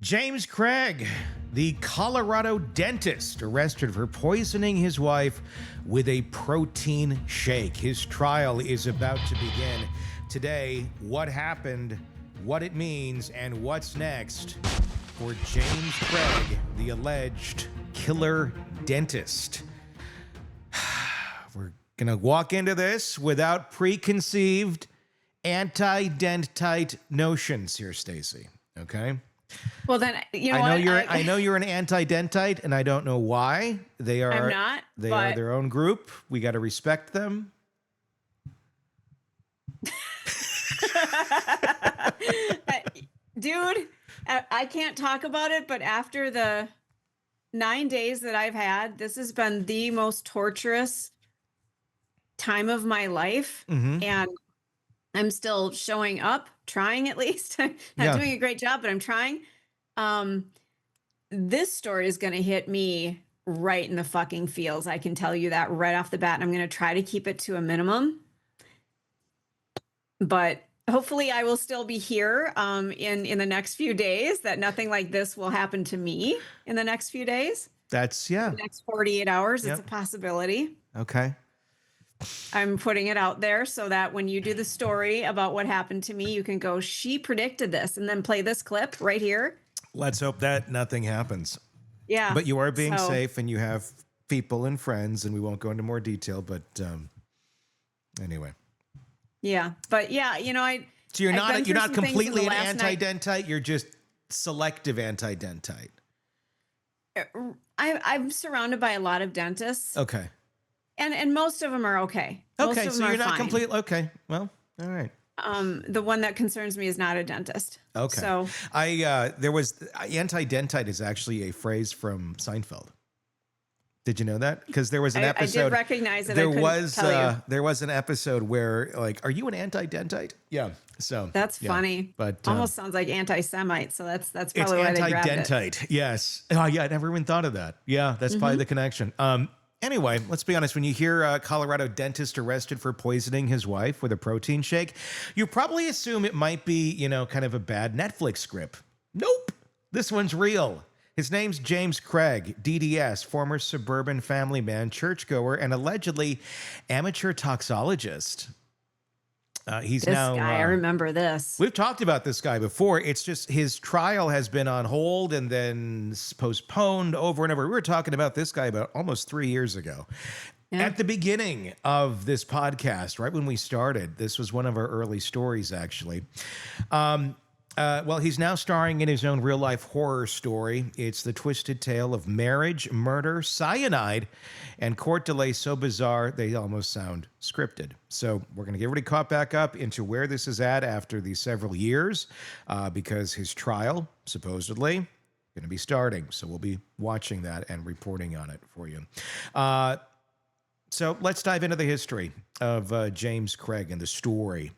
James Craig, the Colorado dentist, arrested for poisoning his wife with a protein shake. His trial is about to begin. Today, what happened, what it means, and what's next for James Craig, the alleged killer dentist. We're going to walk into this without preconceived anti-dentite notions here, Stacy. Okay? Well, then, you know I know you're an anti-dentite, and I don't know why. I'm not. They are their own group. We got to respect them. Dude, I can't talk about it, but after the 9 days that I've had, this has been the most torturous time of my life. Mm-hmm. And I'm still showing up, trying at least. I'm not doing a great job, but I'm trying. This story is going to hit me right in the fucking feels. I can tell you that right off the bat. And I'm going to try to keep it to a minimum. But hopefully I will still be here in the next few days, that nothing like this will happen to me in the next few days. That's, the next 48 hours. It's a possibility. Okay. I'm putting it out there so that when you do the story about what happened to me, you can go, she predicted this, and then play this clip right here. Let's hope that nothing happens. Yeah. But you are being safe, and you have people and friends, and we won't go into more detail, but anyway. Yeah. But yeah, so you're not completely an anti-dentite, you're just selective anti-dentite. I'm surrounded by a lot of dentists. Okay. And most of them are okay. Okay, so you're not completely okay. Well, all right. The one that concerns me is not a dentist. Okay. So there was anti-dentite is actually a phrase from Seinfeld. Did you know that? Because there was an episode. I did recognize it. There was an episode where, like, are you an anti-dentite? Yeah. So that's funny. But almost sounds like anti-Semite. So that's probably why they grabbed it. Anti-dentite. Yes. Oh yeah, I never even thought of that. Yeah, that's probably the connection. Anyway, let's be honest. When you hear a Colorado dentist arrested for poisoning his wife with a protein shake, you probably assume it might be, kind of a bad Netflix script. Nope. This one's real. His name's James Craig, DDS, former suburban family man, churchgoer, and allegedly amateur toxologist. This guy, I remember this. We've talked about this guy before. It's just his trial has been on hold and then postponed over and over. We were talking about this guy about almost 3 years ago. Yeah. At the beginning of this podcast, right when we started, this was one of our early stories, actually. Well, he's now starring in his own real-life horror story. It's the twisted tale of marriage, murder, cyanide, and court delays so bizarre they almost sound scripted. So we're going to get everybody caught back up into where this is at after these several years, because his trial, supposedly, going to be starting. So we'll be watching that and reporting on it for you. So let's dive into the history of James Craig and the story.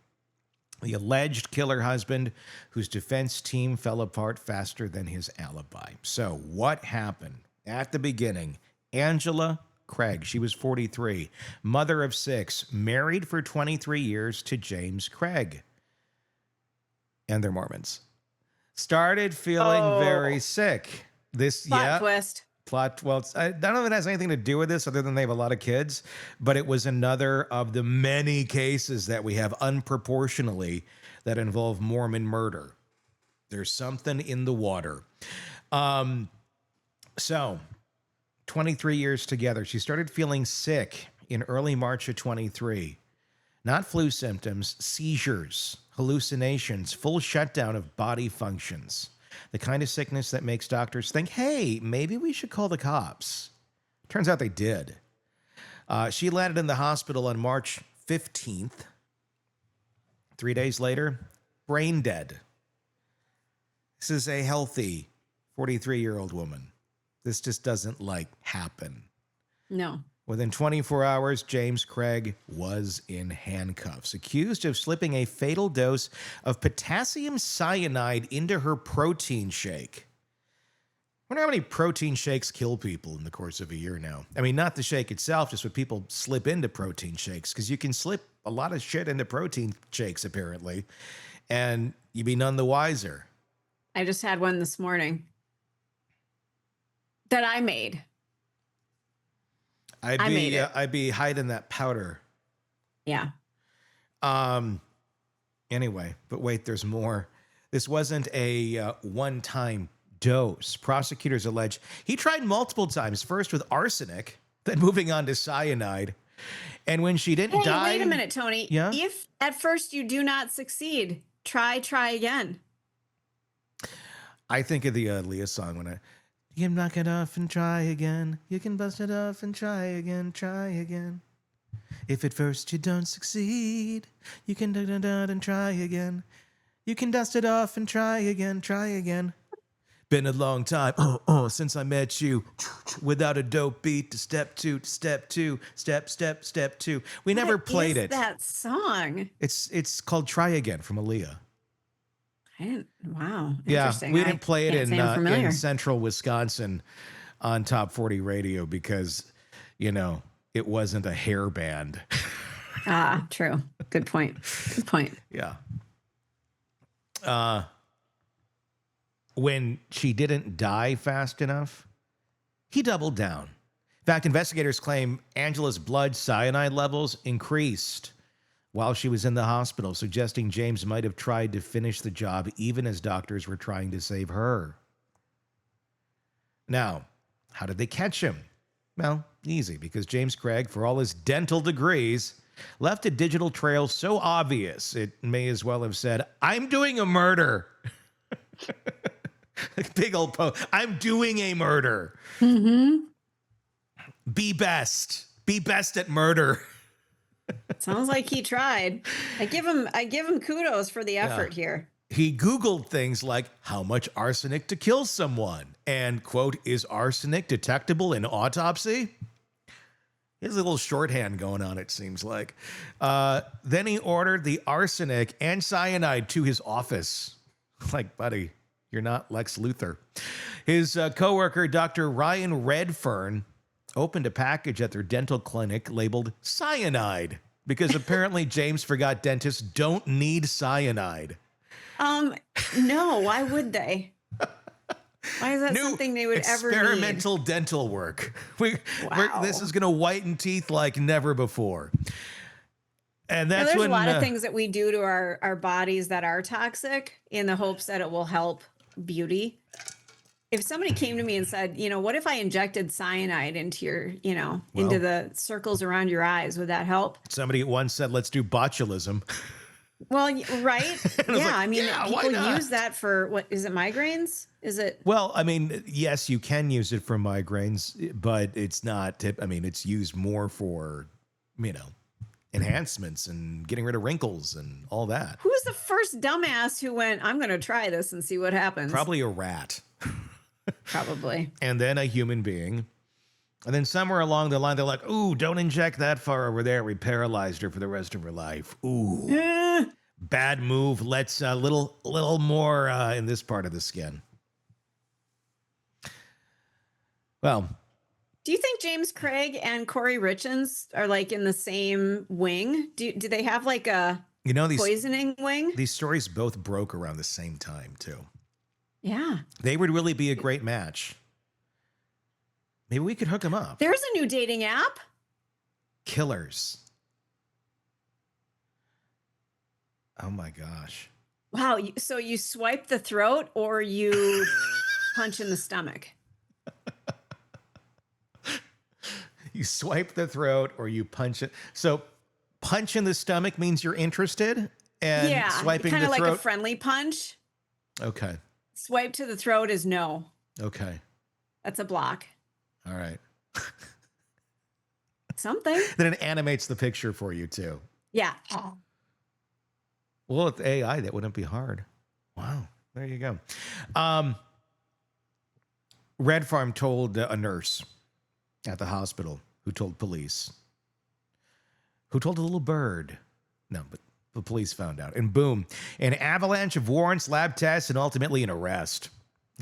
The alleged killer husband whose defense team fell apart faster than his alibi. So what happened? At the beginning, Angela Craig, she was 43, mother of 6, married for 23 years to James Craig. And they're Mormons. Started feeling very sick. Plot twist. Well, I don't know if it has anything to do with this other than they have a lot of kids, but it was another of the many cases that we have unproportionally that involve Mormon murder. There's something in the water. So 23 years together, she started feeling sick in early March of 23. Not flu symptoms, seizures, hallucinations, full shutdown of body functions. The kind of sickness that makes doctors think, hey, maybe we should call the cops. Turns out they did. She landed in the hospital on March 15th. 3 days later, brain dead. This is a healthy 43-year-old woman. This just doesn't, happen. No. Within 24 hours, James Craig was in handcuffs, accused of slipping a fatal dose of potassium cyanide into her protein shake. I wonder how many protein shakes kill people in the course of a year now. I mean, not the shake itself, just what people slip into protein shakes, because you can slip a lot of shit into protein shakes, apparently, and you'd be none the wiser. I just had one this morning that I made. I made it. I'd be hiding that powder. Yeah. Anyway, but wait, there's more. This wasn't a one-time dose. Prosecutors allege he tried multiple times, first with arsenic, then moving on to cyanide. And when she didn't die... Wait a minute, Tony. Yeah? If at first you do not succeed, try again. I think of the Leah song when you can knock it off and try again. You can bust it off and try again, try again. If at first you don't succeed, you can and try again. You can dust it off and try again, try again. Been a long time, since I met you. Without a dope beat to step two, step two, step two. We never played it. That song? It's called Try Again from Aaliyah. Wow. Yeah, Interesting. we didn't play it in central Wisconsin on Top 40 radio because, it wasn't a hair band. True. Good point. Good point. Yeah. When she didn't die fast enough, he doubled down. In fact, investigators claim Angela's blood cyanide levels increased while she was in the hospital, suggesting James might have tried to finish the job even as doctors were trying to save her. Now, how did they catch him? Well, easy, because James Craig, for all his dental degrees, left a digital trail so obvious it may as well have said, "I'm doing a murder." Big old I'm doing a murder. Mm-hmm. Be best at murder. Sounds like he tried. I give him kudos for the effort here. He Googled things like how much arsenic to kill someone and, quote, is arsenic detectable in autopsy? He has a little shorthand going on, it seems like. Then he ordered the arsenic and cyanide to his office. Like, buddy, you're not Lex Luthor. His coworker, Dr. Ryan Redfern, opened a package at their dental clinic labeled cyanide because apparently James forgot dentists don't need cyanide. No, why would they? Why is that something they would ever need? Experimental dental work. This is going to whiten teeth like never before. And that's there's a lot of things that we do to our bodies that are toxic in the hopes that it will help beauty. If somebody came to me and said, what if I injected cyanide into your, into the circles around your eyes, would that help? Somebody once said, let's do botulism. Well, right. Yeah. People use that for what is it? Migraines? Is it? Well, yes, you can use it for migraines, but it's not, it's used more for, enhancements and getting rid of wrinkles and all that. Who's the first dumbass who went, I'm going to try this and see what happens? Probably a rat. Probably. And then a human being. And then somewhere along the line, they're like, ooh, don't inject that far over there. We paralyzed her for the rest of her life. Ooh. Bad move. Let's a little more in this part of the skin. Well. Do you think James Craig and Corey Richins are like in the same wing? Do they have like a poisoning wing? These stories both broke around the same time, too. Yeah. They would really be a great match. Maybe we could hook them up. There's a new dating app. Killers. Oh, my gosh. Wow. So you swipe the throat or you punch in the stomach? You swipe the throat or you punch it. So punch in the stomach means you're interested? And swiping the throat? Kind of like a friendly punch. Okay. Swipe to the throat is no. Okay. That's a block. All right. Something. Then it animates the picture for you, too. Yeah. Well, with AI, that wouldn't be hard. Wow. There you go. Red Farm told a nurse at the hospital who told police, who told a little bird. No, but the police found out. And boom, an avalanche of warrants, lab tests, and ultimately an arrest.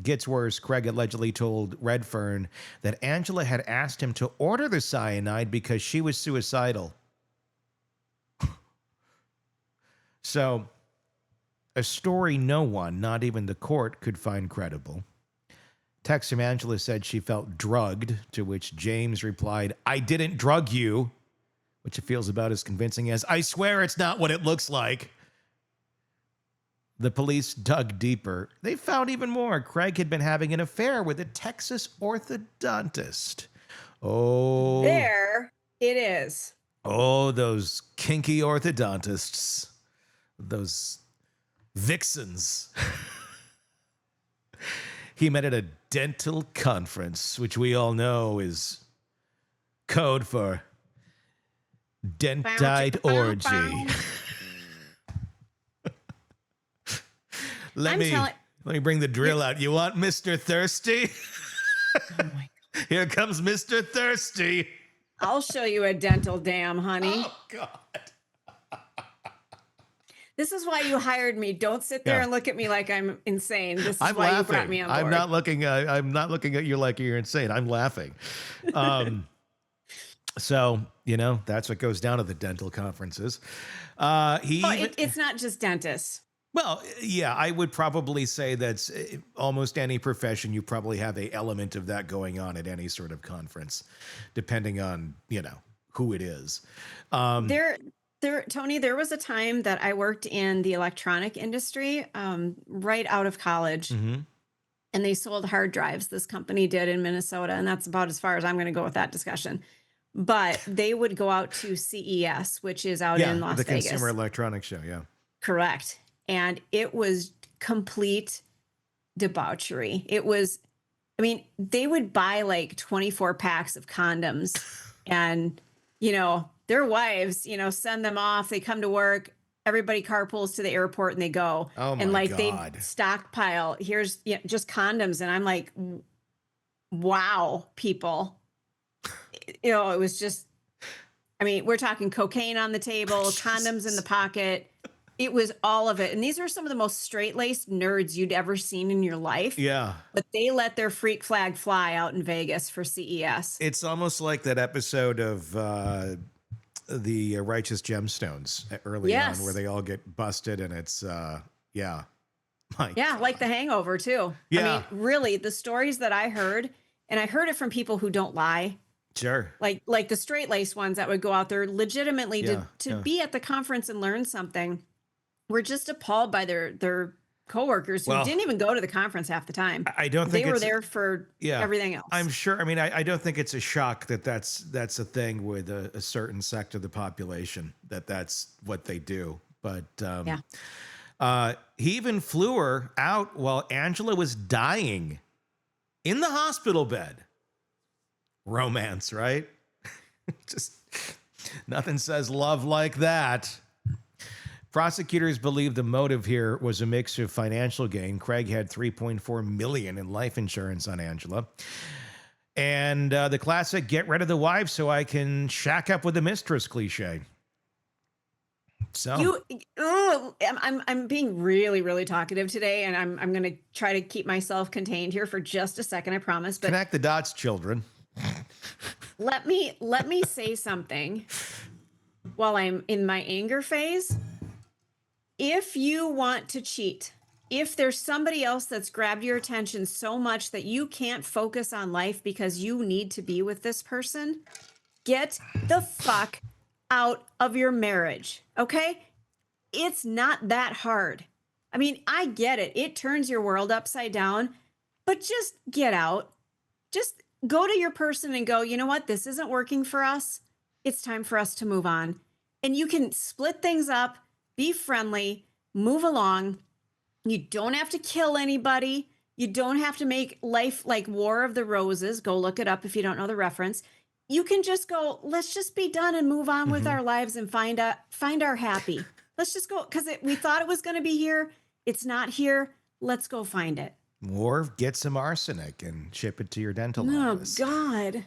Gets worse. Craig allegedly told Redfern that Angela had asked him to order the cyanide because she was suicidal. So a story no one, not even the court, could find credible. Text from Angela said she felt drugged, to which James replied, "I didn't drug you," which it feels about as convincing as, "I swear it's not what it looks like." The police dug deeper. They found even more. Craig had been having an affair with a Texas orthodontist. Oh. There it is. Oh, those kinky orthodontists. Those vixens. He met at a dental conference, which we all know is code for dentite orgy. Let me bring the drill out. You want Mr. Thirsty? Oh my God. Here comes Mr. Thirsty. I'll show you a dental dam, honey. Oh, God. This is why you hired me. Don't sit there and look at me like I'm insane. This is I'm why laughing. you brought me on board. I'm not looking at you like you're insane. I'm laughing. So, that's what goes down at the dental conferences. It's not just dentists. Well, yeah, I would probably say that's almost any profession. You probably have an element of that going on at any sort of conference, depending on, who it is. Tony, there was a time that I worked in the electronic industry right out of college. Mm-hmm. And they sold hard drives. This company did in Minnesota. And that's about as far as I'm going to go with that discussion. But they would go out to CES, which is out in Las Vegas. The Consumer Electronics Show, yeah. Correct. And it was complete debauchery. They would buy like 24 packs of condoms and, their wives, send them off. They come to work. Everybody carpools to the airport and they go. Oh my and like God. they stockpile. Here's just condoms. And I'm like, wow, people. It was just, we're talking cocaine on the table, condoms in the pocket. It was all of it. And these are some of the most straight-laced nerds you'd ever seen in your life. Yeah. But they let their freak flag fly out in Vegas for CES. It's almost like that episode of the Righteous Gemstones early on where they all get busted and it's, yeah. Like The Hangover too. Yeah. Really, the stories that I heard, and I heard it from people who don't lie. Sure. Like the straight-laced ones that would go out there legitimately to be at the conference and learn something. We're just appalled by their coworkers who didn't even go to the conference half the time. I don't think they were there for everything else. I'm sure. I don't think it's a shock that that's a thing with a certain sect of the population that's what they do. But he even flew her out while Angela was dying in the hospital bed. Romance, right? Just nothing says love like that. Prosecutors believe the motive here was a mix of financial gain. Craig had $3.4 million in life insurance on Angela. And the classic "get rid of the wife so I can shack up with the mistress" cliche. So I'm being really, really talkative today, and I'm going to try to keep myself contained here for just a second, I promise. But connect the dots, children. Let me say something while I'm in my anger phase. If you want to cheat, if there's somebody else that's grabbed your attention so much that you can't focus on life because you need to be with this person, get the fuck out of your marriage, okay? It's not that hard. I get it. It turns your world upside down, but just get out. Just go to your person and go, you know what? This isn't working for us. It's time for us to move on. And you can split things up. Be friendly, move along. You don't have to kill anybody. You don't have to make life like War of the Roses. Go look it up if you don't know the reference. You can just go, let's just be done and move on with our lives and find our happy. Let's just go, because we thought it was going to be here. It's not here. Let's go find it. Or get some arsenic and ship it to your dental office. Oh, God.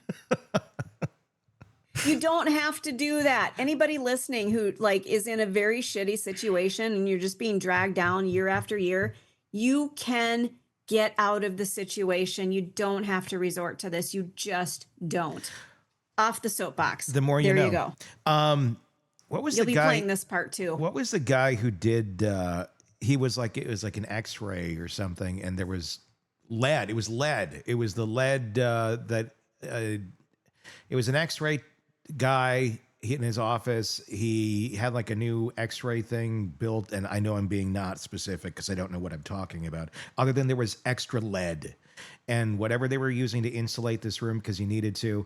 You don't have to do that. Anybody listening who is in a very shitty situation and you're just being dragged down year after year, you can get out of the situation. You don't have to resort to this. You just don't. Off the soapbox. The more you know. There you go. What was You'll the be guy playing this part too. What was the guy who did he was like, it was like an X-ray or something, and there was lead. It was lead. It was the lead that it was an X-ray guy in his office. He had like a new X-ray thing built, and I know I'm being not specific because I don't know what I'm talking about, other than there was extra lead. And whatever they were using to insulate this room, because you needed to,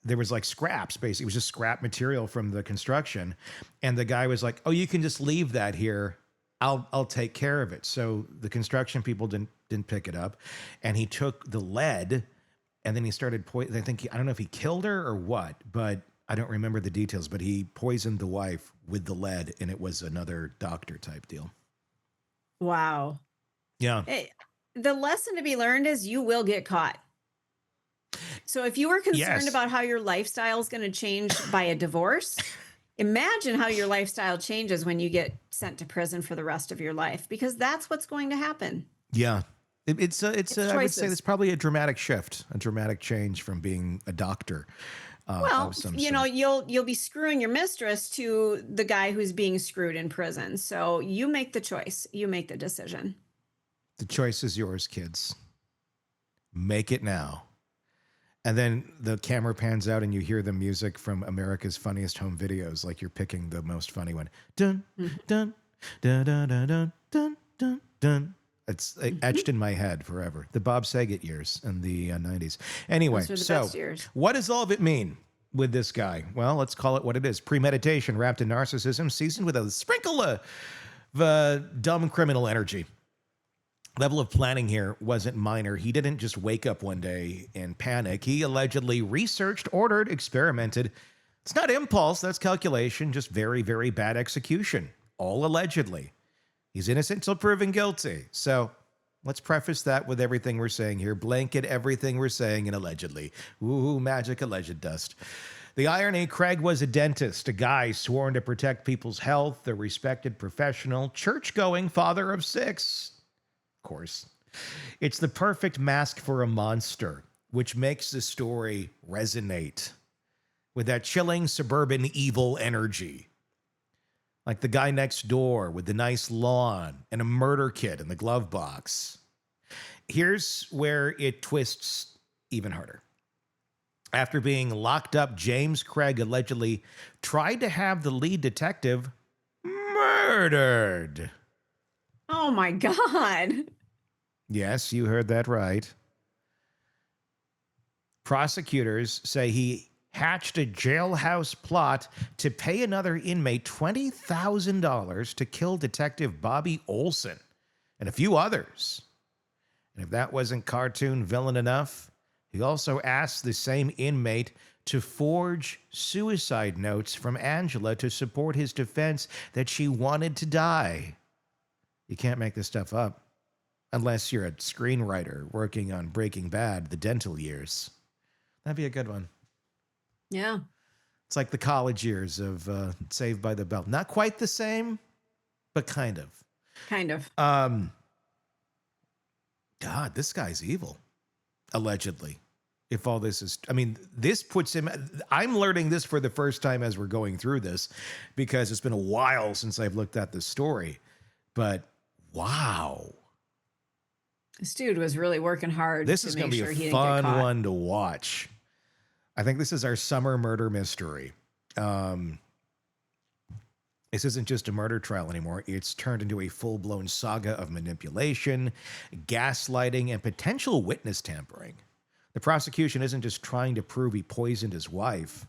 there was like scraps, basically. It was just scrap material from the construction. And the guy was like, oh, you can just leave that here. I'll take care of it. So the construction people didn't pick it up. And he took the lead, and then he started I don't know if he killed her or what, but I don't remember the details, but he poisoned the wife with the lead, and it was another doctor type deal. Wow. Yeah. The lesson to be learned is you will get caught. So if you were concerned about how your lifestyle is going to change by a divorce, imagine how your lifestyle changes when you get sent to prison for the rest of your life, because that's what's going to happen. Yeah. It's I would say it's probably a dramatic shift, a dramatic change from being a doctor. Well, you'll be screwing your mistress to the guy who's being screwed in prison. So you make the choice. You make the decision. The choice is yours, kids. Make it now. And then the camera pans out and you hear the music from America's Funniest Home Videos, like you're picking the most funny one. Dun, dun, dun, dun, dun, dun, dun, dun, dun. It's etched in my head forever. The Bob Saget years in the 90s. Anyway, so what does all of it mean with this guy? Well, let's call it what it is. Premeditation wrapped in narcissism, seasoned with a sprinkle of dumb criminal energy. Level of planning here wasn't minor. He didn't just wake up one day and panic. He allegedly researched, ordered, experimented. It's not impulse, that's calculation, just very, very bad execution. All allegedly. He's innocent until proven guilty. So let's preface that with everything we're saying here. Blanket everything we're saying in allegedly. Ooh, magic alleged dust. The irony, Craig was a dentist, a guy sworn to protect people's health, a respected professional, church-going father of 6. Of course. It's the perfect mask for a monster, which makes the story resonate with that chilling suburban evil energy. Like the guy next door with the nice lawn and a murder kit in the glove box. Here's where it twists even harder. After being locked up, James Craig allegedly tried to have the lead detective murdered. Oh my God. Yes, you heard that right. Prosecutors say he hatched a jailhouse plot to pay another inmate $20,000 to kill Detective Bobby Olson and a few others. And if that wasn't cartoon villain enough, he also asked the same inmate to forge suicide notes from Angela to support his defense that she wanted to die. You can't make this stuff up unless you're a screenwriter working on Breaking Bad, the dental years. That'd be a good one. Yeah. It's like the college years of Saved by the Bell. Not quite the same, but kind of. Kind of. God, this guy's evil, allegedly. If all this is, I mean, this puts him, I'm learning this for the first time as we're going through this, because it's been a while since I've looked at the story. But wow. This dude was really working hard. This is going to be a fun one to watch. I think this is our summer murder mystery. This isn't just a murder trial anymore. It's turned into a full-blown saga of manipulation, gaslighting, and potential witness tampering. The prosecution isn't just trying to prove he poisoned his wife.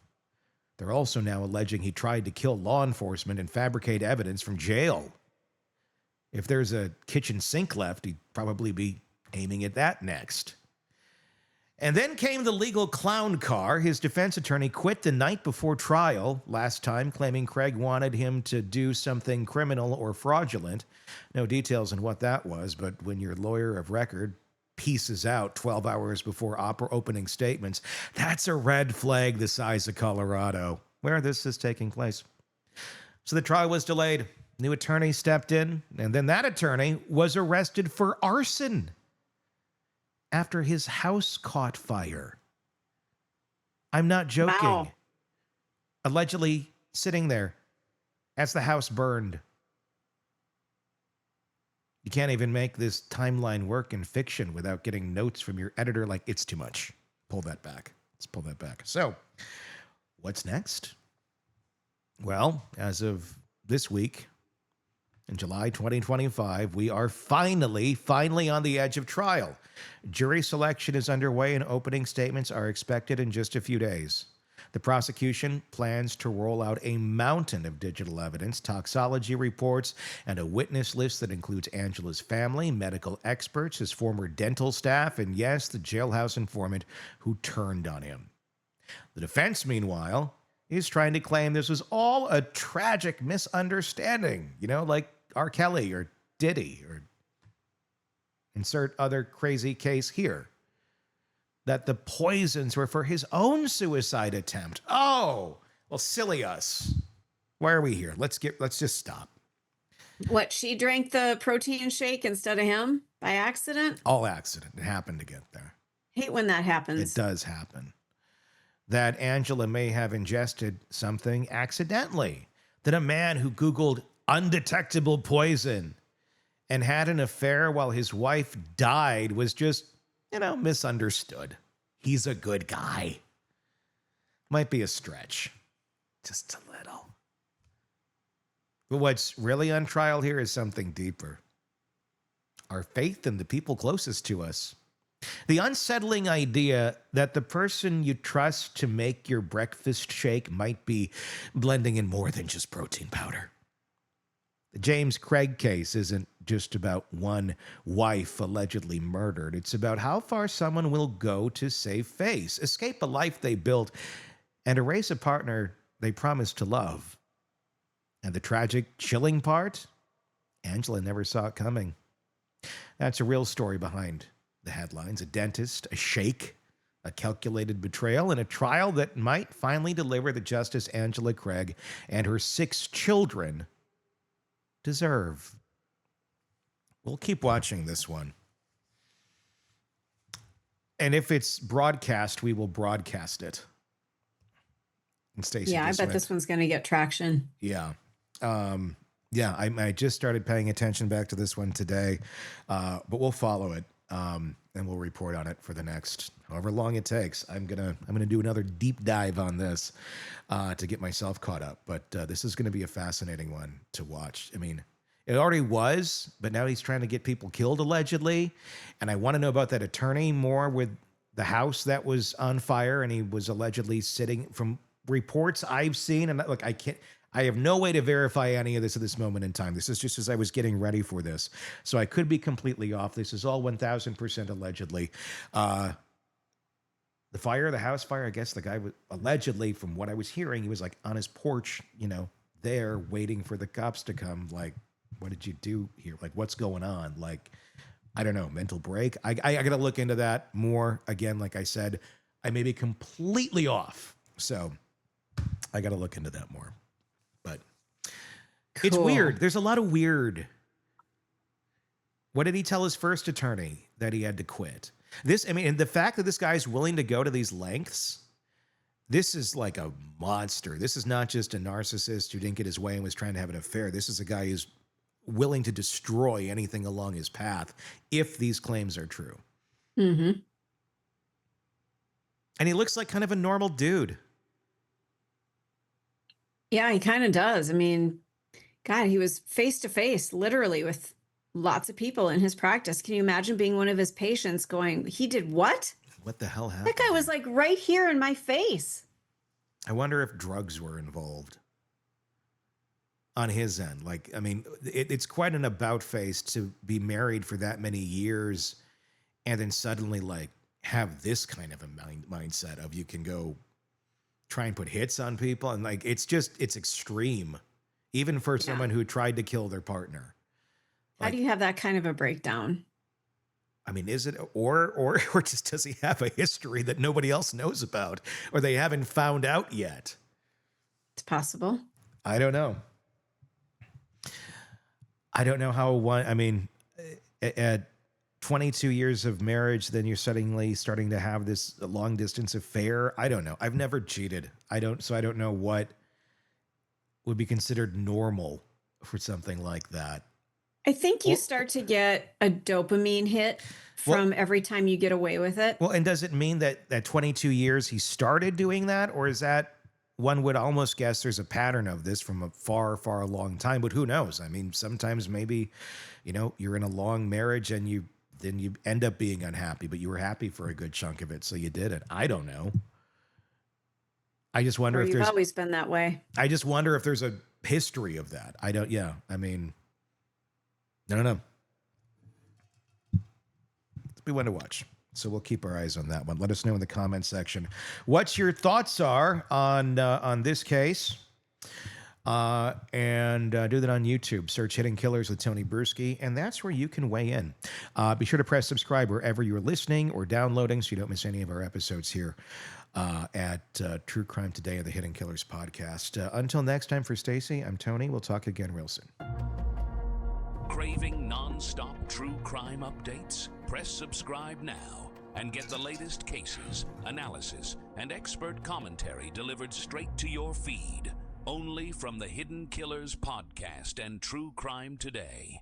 They're also now alleging he tried to kill law enforcement and fabricate evidence from jail. If there's a kitchen sink left, he'd probably be aiming at that next. And then came the legal clown car. His defense attorney quit the night before trial last time, claiming Craig wanted him to do something criminal or fraudulent. No details on what that was, but when your lawyer of record pieces out 12 hours before opening statements, that's a red flag the size of Colorado, where this is taking place. So the trial was delayed. New attorney stepped in, and then that attorney was arrested for arson after his house caught fire. I'm not joking. Wow. Allegedly sitting there as the house burned. You can't even make this timeline work in fiction without getting notes from your editor like, it's too much. Pull that back. Let's pull that back. So, what's next? Well, as of this week, in July 2025, we are finally on the edge of trial. Jury selection is underway and opening statements are expected in just a few days. The prosecution plans to roll out a mountain of digital evidence, toxology reports, and a witness list that includes Angela's family, medical experts, his former dental staff, and yes, the jailhouse informant who turned on him. The defense, meanwhile, is trying to claim this was all a tragic misunderstanding, like R. Kelly or Diddy or insert other crazy case here. That the poisons were for his own suicide attempt. Oh, well, silly us. Why are we here? Let's just stop. What, she drank the protein shake instead of him by accident? All accident. It happened to get there. Hate when that happens. It does happen. That Angela may have ingested something accidentally. That a man who Googled undetectable poison and had an affair while his wife died was just, misunderstood. He's a good guy. Might be a stretch. Just a little. But what's really on trial here is something deeper. Our faith in the people closest to us. The unsettling idea that the person you trust to make your breakfast shake might be blending in more than just protein powder. The James Craig case isn't just about one wife allegedly murdered. It's about how far someone will go to save face, escape a life they built, and erase a partner they promised to love. And the tragic, chilling part? Angela never saw it coming. That's a real story behind the headlines. A dentist, a shake, a calculated betrayal, and a trial that might finally deliver the justice Angela Craig and her 6 children deserve. We'll keep watching this one. And if it's broadcast, we will broadcast it. And Stacey, I bet this one's going to get traction. Yeah. I just started paying attention back to this one today, but we'll follow it. And we'll report on it for the next however long it takes. I'm gonna do another deep dive on this to get myself caught up. But this is gonna be a fascinating one to watch. I mean, it already was, but now he's trying to get people killed allegedly. And I want to know about that attorney more with the house that was on fire, and he was allegedly sitting from reports I've seen. And look, I have no way to verify any of this at this moment in time. This is just as I was getting ready for this. So I could be completely off. This is all 1,000% allegedly. The house fire, I guess the guy was allegedly, from what I was hearing, he was like on his porch, there waiting for the cops to come. Like, what did you do here? Like, what's going on? Like, I don't know, mental break. I got to look into that more. Again, like I said, I may be completely off. So I got to look into that more. But cool. It's weird. There's a lot of weird. What did he tell his first attorney? That he had to quit. And the fact that this guy's willing to go to these lengths, this is like a monster. This is not just a narcissist who didn't get his way and was trying to have an affair. This is a guy who's willing to destroy anything along his path if these claims are true. Mm-hmm. And he looks like kind of a normal dude. Yeah, he kind of does. I mean, God, he was face to face, literally, with lots of people in his practice. Can you imagine being one of his patients going, he did what? What the hell happened? That guy was like right here in my face. I wonder if drugs were involved on his end. Like, I mean, it's quite an about face to be married for that many years and then suddenly like have this kind of a mindset of you can go try and put hits on people. And like, it's extreme, even for someone who tried to kill their partner. How do you have that kind of a breakdown? I mean, is it, or just does he have a history that nobody else knows about or they haven't found out yet? It's possible. I don't know. I don't know how at 22 years of marriage, then you're suddenly starting to have this long distance affair. I don't know. I've never cheated. So I don't know what would be considered normal for something like that. I think you start to get a dopamine hit Well, from every time you get away with it. well, and does it mean that 22 years he started doing that, or is that one would almost guess there's a pattern of this from a far, far long time? But who knows? I mean, sometimes maybe, you're in a long marriage and you end up being unhappy, but you were happy for a good chunk of it, so you did it. I don't know. I just wonder Or if you've there's. always been that way. I just wonder if there's a history of that. I don't. Yeah. I mean, I don't know. It's a big one to watch. So we'll keep our eyes on that one. Let us know in the comments section what your thoughts are on this case. And do that on YouTube. Search Hidden Killers with Tony Bruschi, and that's where you can weigh in. Be sure to press subscribe wherever you're listening or downloading so you don't miss any of our episodes here at True Crime Today of the Hidden Killers podcast. Until next time, for Stacy, I'm Tony. We'll talk again real soon. Craving non-stop true crime updates? Press subscribe now and get the latest cases, analysis, and expert commentary delivered straight to your feed. Only from the Hidden Killers podcast and True Crime Today.